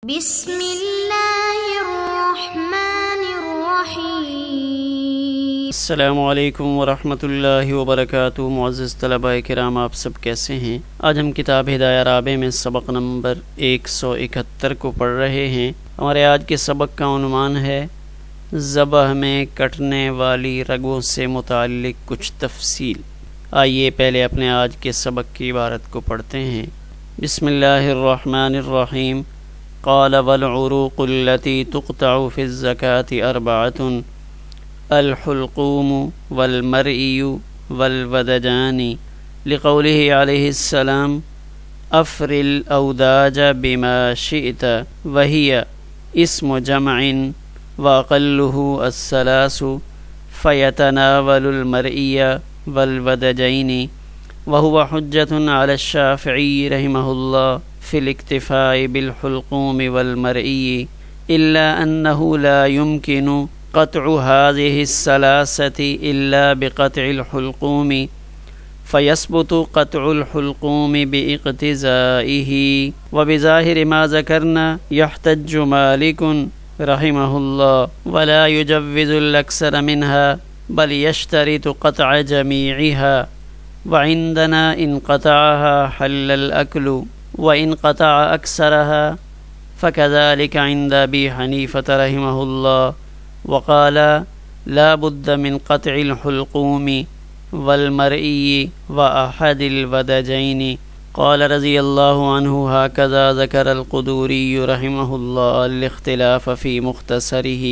بسم اللہ الرحمن الرحیم۔ السلام علیکم ورحمۃ اللہ وبرکاتہ۔ معزز طلباء کرام، آپ سب کیسے ہیں؟ آج ہم کتاب ہدایہ رابع میں سبق نمبر 171 کو پڑھ رہے ہیں۔ ہمارے آج کے سبق کا عنوان ہے ذبح میں کٹنے والی رگوں سے متعلق کچھ تفصیل۔ آئیے پہلے اپنے آج کے سبق کی عبارت کو پڑھتے ہیں۔ بسم اللہ الرحمن الرحیم۔ قال والعروق التي تقطع في الزكاة 4 الحلقوم والمرئي والودجان، لقوله عليه السلام أفر الأوداج بما شئت، وهي اسم جمع وأقله الثلاث، فيتناول المرئي والودجين، وهو حجة على الشافعي رحمه الله في الاكتفاء بالحلقوم والمرئي، إلا أنه لا يمكن قطع هذه الثلاثة إلا بقطع الحلقوم، فيثبت قطع الحلقوم باقتزائه، وبظاهر ما ذكرنا يحتج مالك رحمه الله، ولا يجوز الأكثر منها بل يشترط قطع جميعها، وعندنا إن قطعها حل الأكل، وإن قطع أكثرها فكذلك عند أبي حنيفة رحمه الله، وقال لا بد من قطع الحلقوم والمرئي وأحد الودجين، قال رضي الله عنه هكذا ذكر القدوري رحمه الله الاختلاف في مختصره،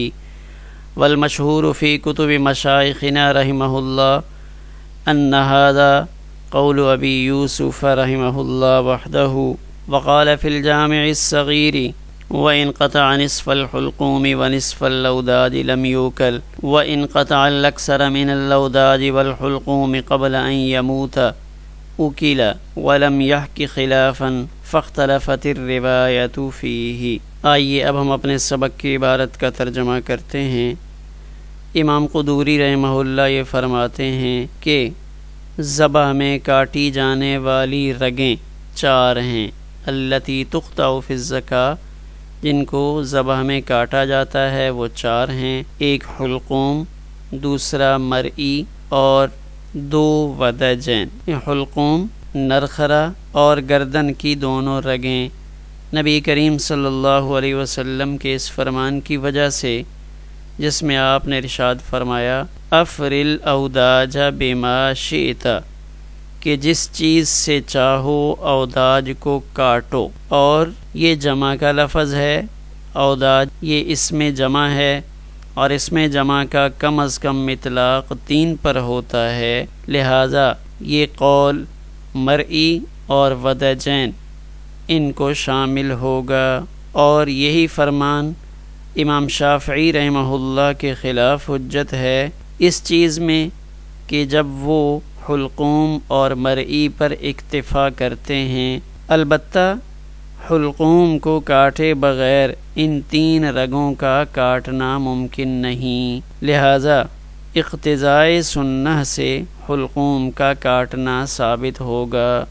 والمشهور في كتب مشايخنا رحمه الله أن هذا قول أبي يوسف رحمه الله وحده، وقال في الجامع الصغير وإن قطع نصف الحلقوم ونصف اللوداد لم يوكل، وإن قطع الأكثر من اللوداد والحلقوم قبل أن يموت أكل، ولم يحك خلافا فاختلفت الرواية فيه۔ آئیے اب ہم اپنے سبق کی عبارت کا ترجمہ کرتے ہیں۔ امام قدوری رحمہ اللہ یہ فرماتے ہیں کہ ذبح میں کاٹی جانے والی رگیں 4 ہیں، التی تقطع فی الزکاة، جن کو ذبح میں کاٹا جاتا ہے وہ 4 ہیں، ایک حلقوم، دوسرا مرئی اور 2 ودجین۔ حلقوم نرخرا اور گردن کی دونوں رگیں نبی کریم صلی اللہ علیہ وسلم کے اس فرمان کی وجہ سے جس میں آپ نے ارشاد فرمایا افر الاوداج بما شئت، کہ جس چیز سے چاہو اوداج کو کاٹو، اور یہ جمع کا لفظ ہے، اوداج یہ اس میں جمع ہے، اور اس میں جمع کا کم از کم اطلاق 3 پر ہوتا ہے، لہذا یہ قول مرئی اور ودجین ان کو شامل ہوگا، اور یہی فرمان امام شافعی رحمہ اللہ کے خلاف حجت ہے اس چیز میں کہ جب وہ حلقوم اور مرئی پر اکتفا کرتے ہیں، البتہ حلقوم کو کاٹے بغیر ان 3 رگوں کا کاٹنا ممکن نہیں، لہذا اقتضائے سنہ سے حلقوم کا کاٹنا ثابت ہوگا،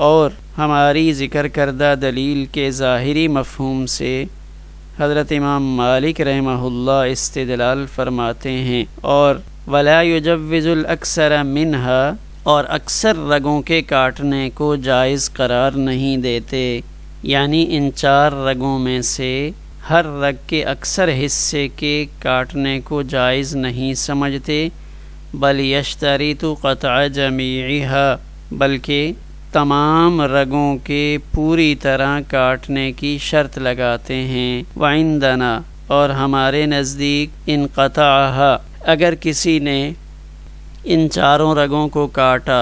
اور ہماری ذکر کردہ دلیل کے ظاہری مفہوم سے حضرت امام مالک رحمہ اللہ استدلال فرماتے ہیں، اور ولا یجوز الاکثر منہا، اور اکثر رگوں کے کاٹنے کو جائز قرار نہیں دیتے، یعنی ان 4 رگوں میں سے ہر رگ کے اکثر حصے کے کاٹنے کو جائز نہیں سمجھتے، بل یشترط قطع جمیعها، بلکہ تمام رگوں کے پوری طرح کاٹنے کی شرط لگاتے ہیں، وعندنا، اور ہمارے نزدیک ان قطعها، اگر کسی نے ان 4 رگوں کو کاٹا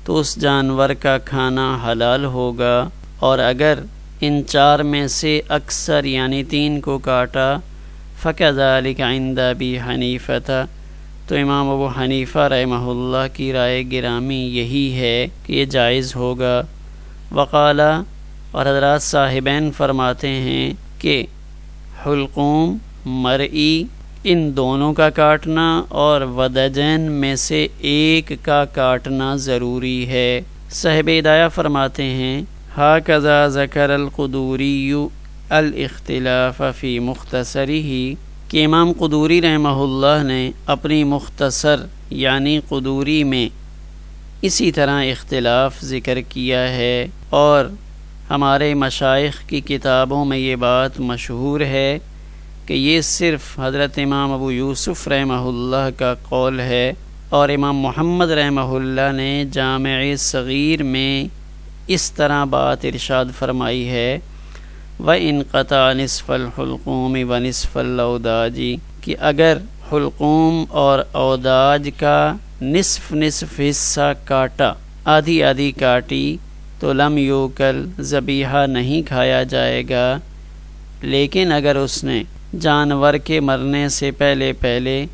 تو اس جانور کا کھانا حلال ہوگا، اور اگر ان 4 میں سے اکثر یعنی 3 کو کاٹا فکذالک عند ابی حنیفہ، تو امام ابو حنیفہ رحمہ اللہ کی رائے گرامی یہی ہے کہ یہ جائز ہوگا، وقال، اور حضرات صاحبین فرماتے ہیں کہ حلقوم مرئی ان دونوں کا کاٹنا اور ودجین میں سے ایک کا کاٹنا ضروری ہے۔ صاحب ہدایہ فرماتے ہیں ہاکذا ذکر القدوری الاختلاف فی مختصرہ کہ امام قدوری رحمہ اللہ نے اپنی مختصر یعنی قدوری میں اسی طرح اختلاف ذکر کیا ہے، اور ہمارے مشائخ کی کتابوں میں یہ بات مشہور ہے کہ یہ صرف حضرت امام ابو یوسف رحمہ اللہ کا قول ہے، اور امام محمد رحمہ اللہ نے جامع صغیر میں اس طرح بات ارشاد فرمائی ہے وَإِنْقَطَعَ نِصْفَ الْحُلْقُومِ وَنِصْفَ الْأَوْدَاجِ کہ اگر حلقوم اور اوداج کا نصف حصہ کاٹا، آدھی آدھی کاٹی، تو لم یوکل ذبیحہ نہیں کھایا جائے گا، لیکن اگر اس نے جانور کے مرنے سے پہلے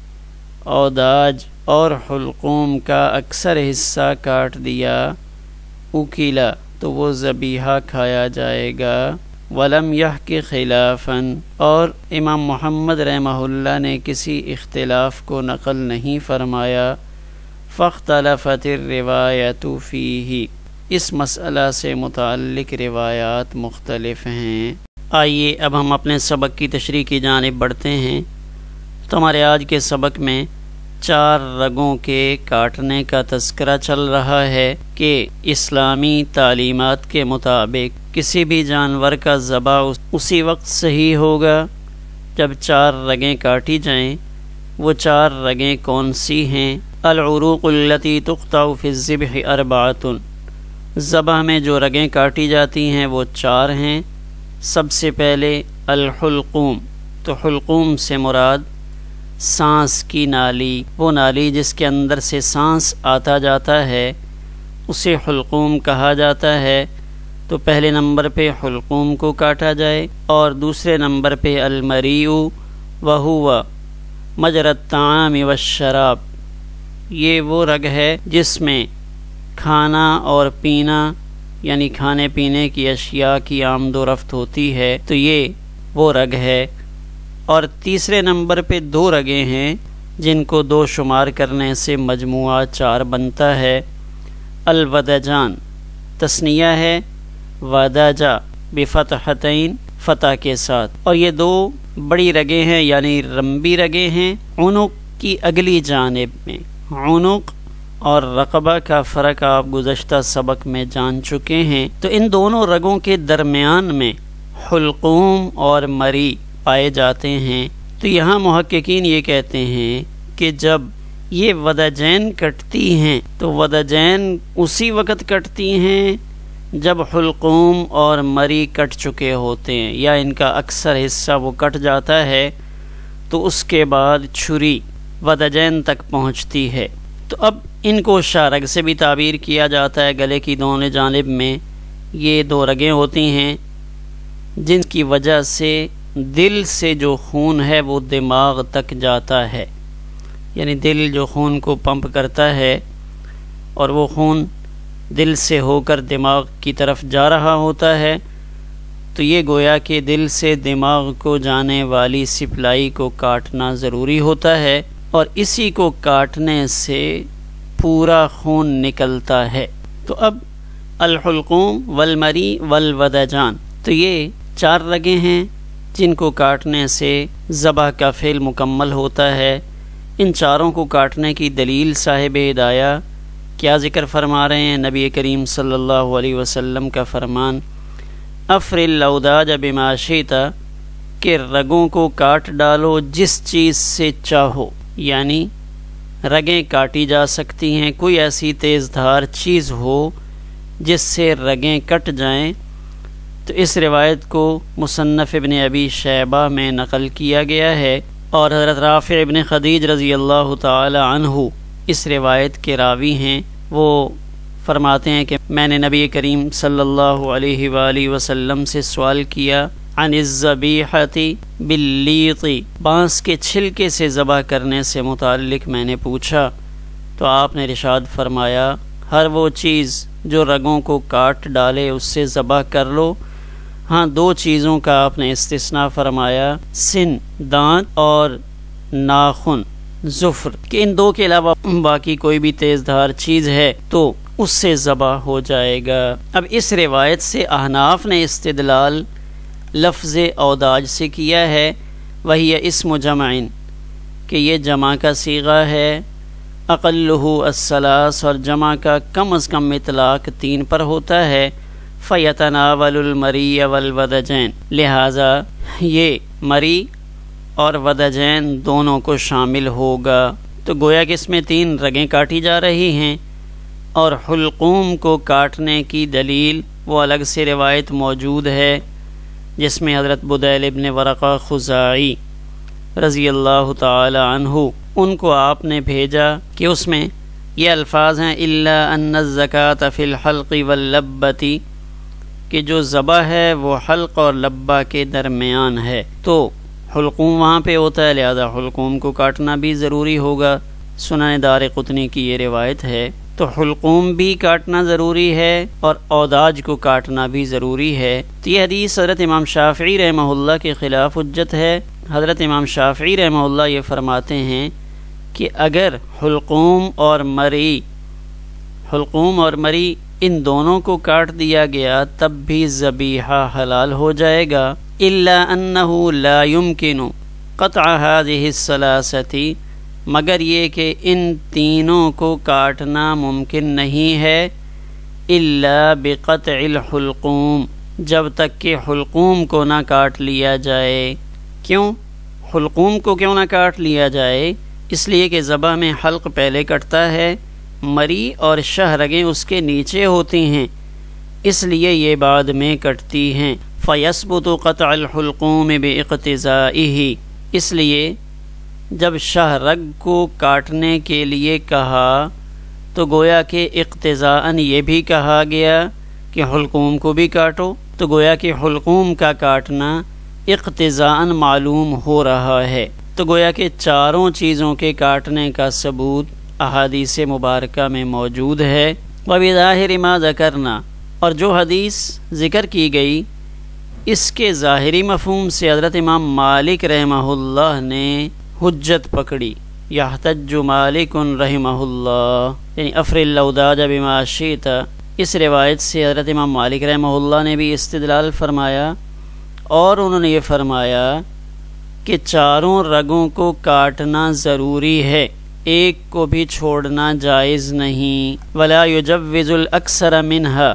اوداج اور حلقوم کا اکثر حصہ کاٹ دیا، اکیلا، تو وہ ذبیحہ کھایا جائے گا۔ ولم یحکی خلافاً اور امام محمد رحمہ اللہ نے کسی اختلاف کو نقل نہیں فرمایا۔ فاختلفت الروایت فیہ اس مسئلہ سے متعلق روایات مختلف ہیں۔ آئیے اب ہم اپنے سبق کی تشریح کی جانب بڑھتے ہیں۔ تو ہمارے آج کے سبق میں 4 رگوں کے کاٹنے کا تذکرہ چل رہا ہے کہ اسلامی تعلیمات کے مطابق کسی بھی جانور کا ذبح اسی وقت صحیح ہوگا جب 4 رگیں کاٹی جائیں۔ وہ 4 رگیں کون سی ہیں؟ العروق التي تقطع في الذبح 4 ذبح میں جو رگیں کاٹی جاتی ہیں وہ 4 ہیں۔ سب سے پہلے الحلقوم، تو حلقوم سے مراد سانس کی نالی، وہ نالی جس کے اندر سے سانس آتا جاتا ہے اسے حلقوم کہا جاتا ہے۔ تو پہلے نمبر پہ حلقوم کو کاٹا جائے، اور دوسرے نمبر پہ المریء وہو مجرى الطعام والشراب، یہ وہ رگ ہے جس میں کھانا اور پینا یعنی کھانے پینے کی اشیاء کی آمد و رفت ہوتی ہے، تو یہ وہ رگ ہے۔ اور تیسرے نمبر پہ 2 رگیں ہیں جن کو 2 شمار کرنے سے مجموعہ 4 بنتا ہے۔ الودجان تثنیہ ہے، ودجا بفتحتین فتح کے ساتھ، اور یہ 2 بڑی رگیں ہیں یعنی رمبی رگیں ہیں عنق کی اگلی جانب میں۔ عنق اور رقبہ کا فرق آپ گزشتہ سبق میں جان چکے ہیں۔ تو ان دونوں رگوں کے درمیان میں حلقوم اور مری پائے جاتے ہیں۔ تو یہاں محققین یہ کہتے ہیں کہ جب یہ ودجین کٹتی ہیں تو ودجین اسی وقت کٹتی ہیں جب حلقوم اور مری کٹ چکے ہوتے ہیں، یا ان کا اکثر حصہ وہ کٹ جاتا ہے، تو اس کے بعد چھری ودجین تک پہنچتی ہے۔ تو اب ان کو شارگ سے بھی تعبیر کیا جاتا ہے۔ گلے کی دونوں جانب میں یہ 2 رگیں ہوتی ہیں جن کی وجہ سے دل سے جو خون ہے وہ دماغ تک جاتا ہے، یعنی دل جو خون کو پمپ کرتا ہے اور وہ خون دل سے ہو کر دماغ کی طرف جا رہا ہوتا ہے، تو یہ گویا کہ دل سے دماغ کو جانے والی سپلائی کو کاٹنا ضروری ہوتا ہے، اور اسی کو کاٹنے سے پورا خون نکلتا ہے۔ تو اب الحلقوم والمری والودجان، تو یہ 4 رگیں ہیں جن کو کاٹنے سے ذبح کا فعل مکمل ہوتا ہے۔ ان چاروں کو کاٹنے کی دلیل صاحب ہدایہ کیا ذکر فرما رہے ہیں؟ نبی کریم صلی اللہ علیہ وسلم کا فرمان افر الاوداج بما شئت کہ رگوں کو کاٹ ڈالو جس چیز سے چاہو، یعنی رگیں کاٹی جا سکتی ہیں، کوئی ایسی تیز دھار چیز ہو جس سے رگیں کٹ جائیں۔ تو اس روایت کو مصنف ابن ابی شیبہ میں نقل کیا گیا ہے، اور حضرت رافع ابن خدیج رضی اللہ تعالی عنہ اس روایت کے راوی ہیں۔ وہ فرماتے ہیں کہ میں نے نبی کریم صلی اللہ علیہ وآلہ وسلم سے سوال کیا عن الذبیحۃ باللیط، بانس کے چھلکے سے ذبح کرنے سے متعلق میں نے پوچھا، تو آپ نے ارشاد فرمایا ہر وہ چیز جو رگوں کو کاٹ ڈالے اس سے ذبح کر لو۔ ہاں 2 چیزوں کا آپ نے استثناء فرمایا، سن دانت اور ناخن ظفر، کہ ان 2 کے علاوہ باقی کوئی بھی تیز دھار چیز ہے تو اس سے ذبح ہو جائے گا۔ اب اس روایت سے احناف نے استدلال لفظ اوداج سے کیا ہے، وہی اسم جمعن کہ یہ جمع کا صیغہ ہے، اقلہ الثلاث اور جمع کا کم از کم اطلاق 3 پر ہوتا ہے، فیتناول المری والودجین لہذا یہ مری اور ودجین دونوں کو شامل ہوگا۔ تو گویا کہ اس میں 3 رگیں کاٹی جا رہی ہیں، اور حلقوم کو کاٹنے کی دلیل وہ الگ سے روایت موجود ہے جس میں حضرت بدیل ابن ورقہ خزاعی رضی اللہ تعالی عنہ ان کو آپ نے بھیجا کہ اس میں یہ الفاظ ہیں الا ان الزکاۃ فی الحلق واللبۃ کہ جو ذبح ہے وہ حلق اور لبہ کے درمیان ہے، تو حلقوم وہاں پہ ہوتا ہے، لہذا حلقوم کو کاٹنا بھی ضروری ہوگا۔ سنن دارقطنی کی یہ روایت ہے، تو حلقوم بھی کاٹنا ضروری ہے اور اوداج کو کاٹنا بھی ضروری ہے۔ تو یہ حدیث حضرت امام شافعی رحمہ اللہ کے خلاف حجت ہے۔ حضرت امام شافعی رحمہ اللہ یہ فرماتے ہیں کہ اگر حلقوم اور مری ان دونوں کو کاٹ دیا گیا تب بھی ذبیحہ حلال ہو جائے گا، الا انہ لا یمکن قطع هذه الثلاثة مگر یہ کہ ان تینوں کو کاٹنا ممکن نہیں ہے، الا بقطع الحلقوم جب تک کہ حلقوم کو نہ کاٹ لیا جائے۔ کیوں حلقوم کو کیوں نہ کاٹ لیا جائے؟ اس لیے کہ ذبح میں حلق پہلے کٹتا ہے، مری اور شہ رگیں اس کے نیچے ہوتی ہیں، اس لیے یہ بعد میں کٹتی ہیں۔ فَيَثْبُتُ قَطْعَ الْحُلْقُومِ بِاِقْتِضَائِهِ اس لیے جب شہ رگ کو کاٹنے کے لیے کہا تو گویا کہ اقتضاءً یہ بھی کہا گیا کہ حلقوم کو بھی کاٹو، تو گویا کہ حلقوم کا کاٹنا اقتضاءً معلوم ہو رہا ہے۔ تو گویا کہ چاروں چیزوں کے کاٹنے کا ثبوت احادیث مبارکہ میں موجود ہے۔ وَبِظَاهِرِ مَا ذَكَرْنَا اور جو حدیث ذکر کی گئی اس کے ظاہری مفہوم سے حضرت امام مالک رحمہ اللہ نے حجت پکڑی۔ یحتج مالک رحمہ اللہ یعنی افر الاوداج بما شئت، اس روایت سے حضرت امام مالک رحمہ اللہ نے بھی استدلال فرمایا، اور انہوں نے یہ فرمایا کہ چاروں رگوں کو کاٹنا ضروری ہے، ایک کو بھی چھوڑنا جائز نہیں۔ ولا یجوز الاکثر منها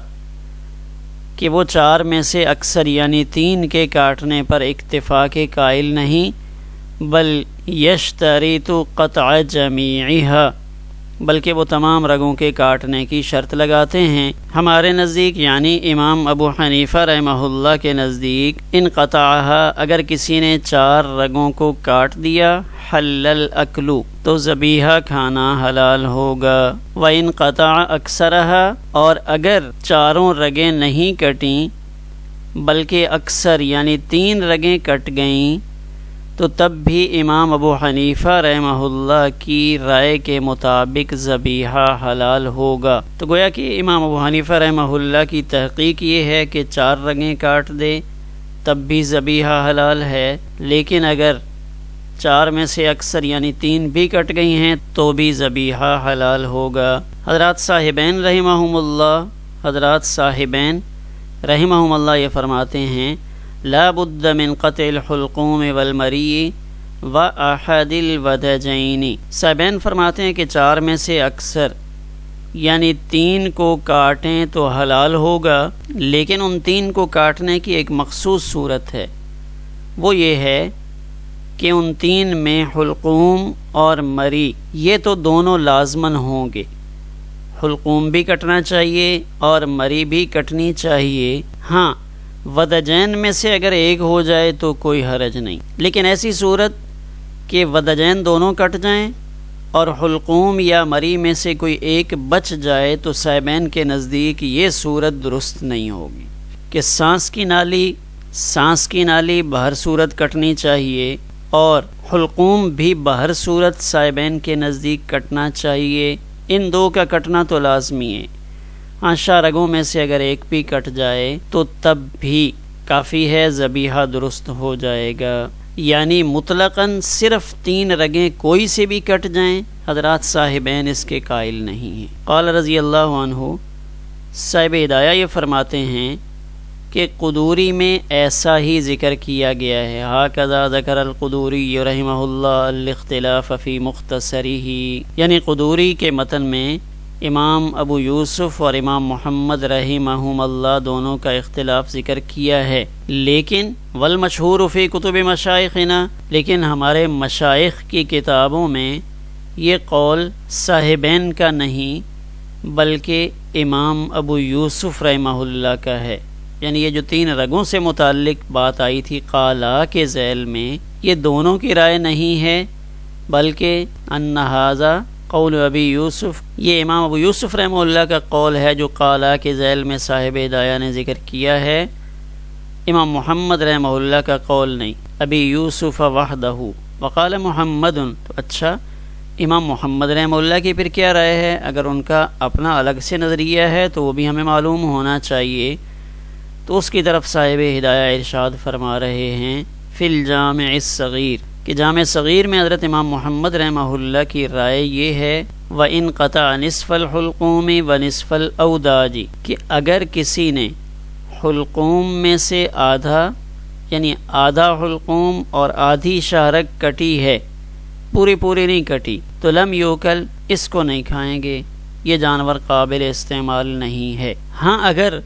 کہ وہ 4 میں سے اکثر یعنی 3 کے کاٹنے پر اکتفا کے قائل نہیں، بل یشترط قطع جمیعها بلکہ وہ تمام رگوں کے کاٹنے کی شرط لگاتے ہیں۔ ہمارے نزدیک یعنی امام ابو حنیفہ رحمہ اللہ کے نزدیک ان قطعها اگر کسی نے 4 رگوں کو کاٹ دیا حل الاکل تو ذبیحہ کھانا حلال ہوگا، وَإِن قطع اکثرها اور اگر 4 رگیں نہیں کٹیں بلکہ اکثر یعنی 3 رگیں کٹ گئیں تو تب بھی امام ابو حنیفہ رحمہ اللہ کی رائے کے مطابق ذبیحہ حلال ہوگا۔ تو گویا کہ امام ابو حنیفہ رحمہ اللہ کی تحقیق یہ ہے کہ 4 رگیں کاٹ دے تب بھی ذبیحہ حلال ہے، لیکن اگر 4 میں سے اکثر یعنی 3 بھی کٹ گئی ہیں تو بھی ذبیحہ حلال ہوگا۔ حضرات صاحبین رحمہم اللہ یہ فرماتے ہیں لا بد من قطع الحلقوم والمری واحد الودجین۔ صاحبین فرماتے ہیں کہ 4 میں سے اکثر یعنی 3 کو کاٹیں تو حلال ہوگا، لیکن ان 3 کو کاٹنے کی ایک مخصوص صورت ہے، وہ یہ ہے کہ ان 3 میں حلقوم اور مری یہ تو دونوں لازماً ہوں گے، حلقوم بھی کٹنا چاہیے اور مری بھی کٹنی چاہیے۔ ہاں ودجین میں سے اگر ایک ہو جائے تو کوئی حرج نہیں، لیکن ایسی صورت کہ ودجین دونوں کٹ جائیں اور حلقوم یا مری میں سے کوئی ایک بچ جائے تو صاحبین کے نزدیک یہ صورت درست نہیں ہوگی کہ سانس کی نالی بہر صورت کٹنی چاہیے اور حلقوم بھی بہر صورت صاحبین کے نزدیک کٹنا چاہیے۔ ان 2 کا کٹنا تو لازمی ہے، شہ رگوں میں سے اگر ایک بھی کٹ جائے تو تب بھی کافی ہے، ذبیحہ درست ہو جائے گا۔ یعنی مطلقاً صرف 3 رگیں کوئی سے بھی کٹ جائیں حضرات صاحبین اس کے قائل نہیں ہیں۔ قال رضی اللہ عنہ صاحب ہدایہ یہ فرماتے ہیں کہ قدوری میں ایسا ہی ذکر کیا گیا ہے. ہاکذا ذکر القدوری رحمہ اللہ الاختلاف فی مختصرہ، یعنی قدوری کے متن میں امام ابو یوسف اور امام محمد رحمہم اللہ دونوں کا اختلاف ذکر کیا ہے. لیکن والمشہور فی کتب مشائخنا، لیکن ہمارے مشائخ کی کتابوں میں یہ قول صاحبین کا نہیں بلکہ امام ابو یوسف رحمہ اللہ کا ہے. یعنی یہ جو 3 رگوں سے متعلق بات آئی تھی قالا کے ذیل میں، یہ دونوں کی رائے نہیں ہے بلکہ ان ھذا قول ابی یوسف، یہ امام ابو یوسف رحمہ اللہ کا قول ہے جو قالا کے ذیل میں صاحب ہدایہ نے ذکر کیا ہے. امام محمد رحمہ اللہ کا قول نہیں. ابی یوسف وحدہ وقال محمد، تو اچھا امام محمد رحمہ اللہ کی پھر کیا رائے ہے؟ اگر ان کا اپنا الگ سے نظریہ ہے تو وہ بھی ہمیں معلوم ہونا چاہیے. تو اس کی طرف صاحب ہدایہ ارشاد فرما رہے ہیں فی الجامع الصغیر، کہ جامع صغیر میں حضرت امام محمد رحمہ اللہ کی رائے یہ ہے وَإِن قَطَعَ نِصْفَ الْحُلْقُومِ وَنِصْفَ الْأَوْدَاجِ، کہ اگر کسی نے حلقوم میں سے آدھا، یعنی آدھا حلقوم اور آدھی شہرگ کٹی ہے، پوری نہیں کٹی، تو لم یوکل، اس کو نہیں کھائیں گے، یہ جانور قابل استعمال نہیں ہے. ہاں اگر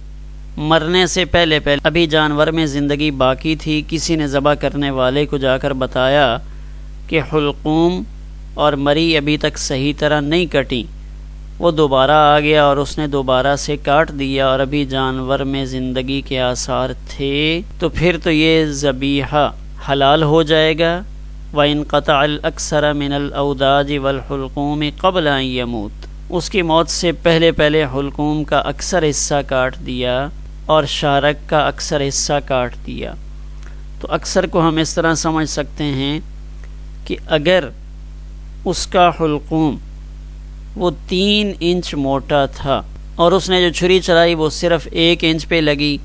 مرنے سے پہلے ابھی جانور میں زندگی باقی تھی، کسی نے ذبح کرنے والے کو جا کر بتایا کہ حلقوم اور مری ابھی تک صحیح طرح نہیں کٹی، وہ دوبارہ آ گیا اور اس نے دوبارہ سے کاٹ دیا اور ابھی جانور میں زندگی کے آثار تھے، تو پھر تو یہ ذبیحہ حلال ہو جائے گا. وَإِن قَطَعَ الْأَكْثَرَ مِنَ الْأَوْدَاجِ وَالْحُلْقُومِ قَبْلَ أَن يَمُوتَ، اس کی موت سے پہلے حلقوم کا اکثر حصہ کاٹ دیا اور شارک کا اکثر حصہ کاٹ دیا. تو اکثر کو ہم اس طرح سمجھ سکتے ہیں کہ اگر اس کا حلقوم وہ 3 انچ موٹا تھا اور اس نے جو چھری چلائی وہ صرف 1 انچ پہ لگی،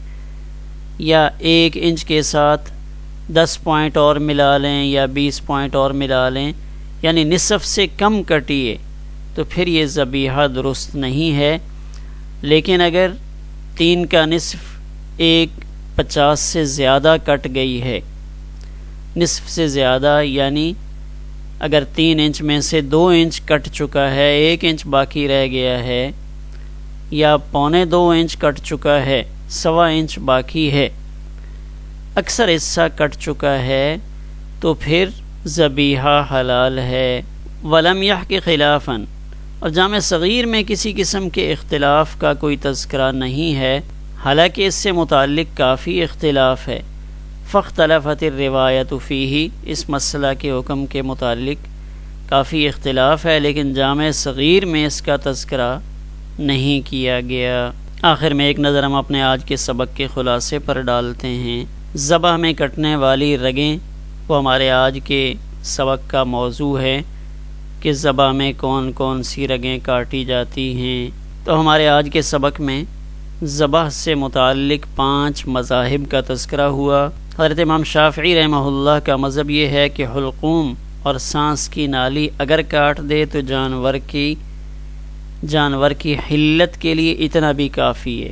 یا 1 انچ کے ساتھ 10 پوائنٹ اور ملا لیں یا 20 پوائنٹ اور ملا لیں، یعنی نصف سے کم کٹی ہے، تو پھر یہ ذبیحہ درست نہیں ہے. لیکن اگر 3 کا نصف 1/50 سے زیادہ کٹ گئی ہے، نصف سے زیادہ یعنی اگر 3 انچ میں سے 2 انچ کٹ چکا ہے، 1 انچ باقی رہ گیا ہے، یا 1.25 انچ کٹ چکا ہے، 1.25 انچ باقی ہے، اکثر حصہ کٹ چکا ہے، تو پھر ذبیحہ حلال ہے. ولم یحک خلافا، اور جامع صغیر میں کسی قسم کے اختلاف کا کوئی تذکرہ نہیں ہے، حالانکہ اس سے متعلق کافی اختلاف ہے. فاختلفت الروایت فیہ، اس مسئلہ کے حکم کے متعلق کافی اختلاف ہے، لیکن جامع صغیر میں اس کا تذکرہ نہیں کیا گیا. آخر میں ایک نظر ہم اپنے آج کے سبق کے خلاصے پر ڈالتے ہیں. ذبح میں کٹنے والی رگیں وہ ہمارے آج کے سبق کا موضوع ہے کہ ذبح میں کون کون سی رگیں کاٹی جاتی ہیں. تو ہمارے آج کے سبق میں ذبح سے متعلق 5 مذاہب کا تذکرہ ہوا. حضرت امام شافعی رحمہ اللہ کا مذہب یہ ہے کہ حلقوم اور سانس کی نالی اگر کاٹ دے تو جانور کی حلت کے لیے اتنا بھی کافی ہے،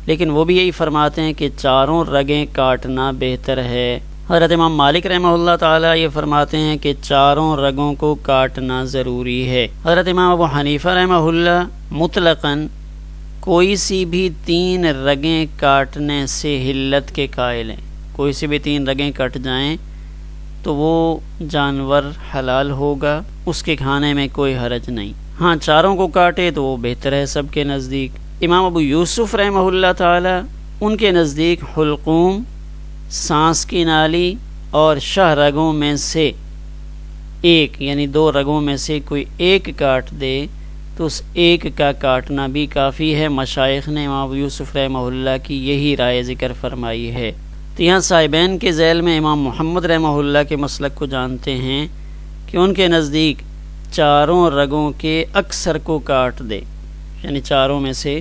لیکن وہ بھی یہی فرماتے ہیں کہ 4 رگیں کاٹنا بہتر ہے. حضرت امام مالک رحمہ اللہ تعالیٰ یہ فرماتے ہیں کہ 4 رگوں کو کاٹنا ضروری ہے. حضرت امام ابو حنیفہ رحمہ اللہ مطلقاً کوئی سی بھی 3 رگیں کاٹنے سے حلت کے قائل ہیں. کوئی سی بھی 3 رگیں کٹ جائیں تو وہ جانور حلال ہوگا، اس کے کھانے میں کوئی حرج نہیں. ہاں 4 کو کاٹے تو وہ بہتر ہے سب کے نزدیک. امام ابو یوسف رحمہ اللہ تعالی ان کے نزدیک حلقوم، سانس کی نالی اور شہ رگوں میں سے ایک یعنی 2 رگوں میں سے کوئی ایک کاٹ دے تو اس ایک کا کاٹنا بھی کافی ہے. مشائخ نے امام ابو یوسف رحمہ اللہ کی یہی رائے ذکر فرمائی ہے. تو یہاں صاحبین کے ذیل میں امام محمد رحمہ اللہ کے مسلک کو جانتے ہیں کہ ان کے نزدیک 4 رگوں کے اکثر کو کاٹ دے، یعنی 4 میں سے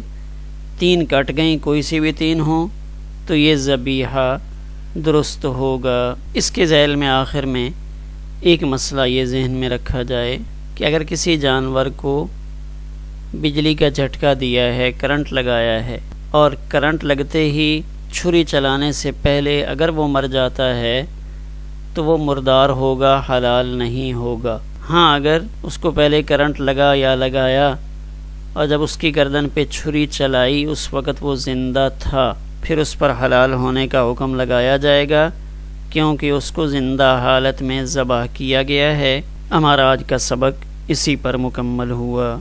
3 کٹ گئیں، کوئی سی بھی 3 ہوں تو یہ ذبیحہ درست ہوگا. اس کے ذیل میں آخر میں ایک مسئلہ یہ ذہن میں رکھا جائے کہ اگر کسی جانور کو بجلی کا جھٹکا دیا ہے، کرنٹ لگایا ہے، اور کرنٹ لگتے ہی چھری چلانے سے پہلے اگر وہ مر جاتا ہے تو وہ مردار ہوگا، حلال نہیں ہوگا۔ ہاں اگر اس کو پہلے کرنٹ لگا یا لگایا اور جب اس کی گردن پہ چھری چلائی اس وقت وہ زندہ تھا، پھر اس پر حلال ہونے کا حکم لگایا جائے گا، کیونکہ اس کو زندہ حالت میں ذبح کیا گیا ہے۔ ہمارا آج کا سبق اسی پر مکمل ہوا۔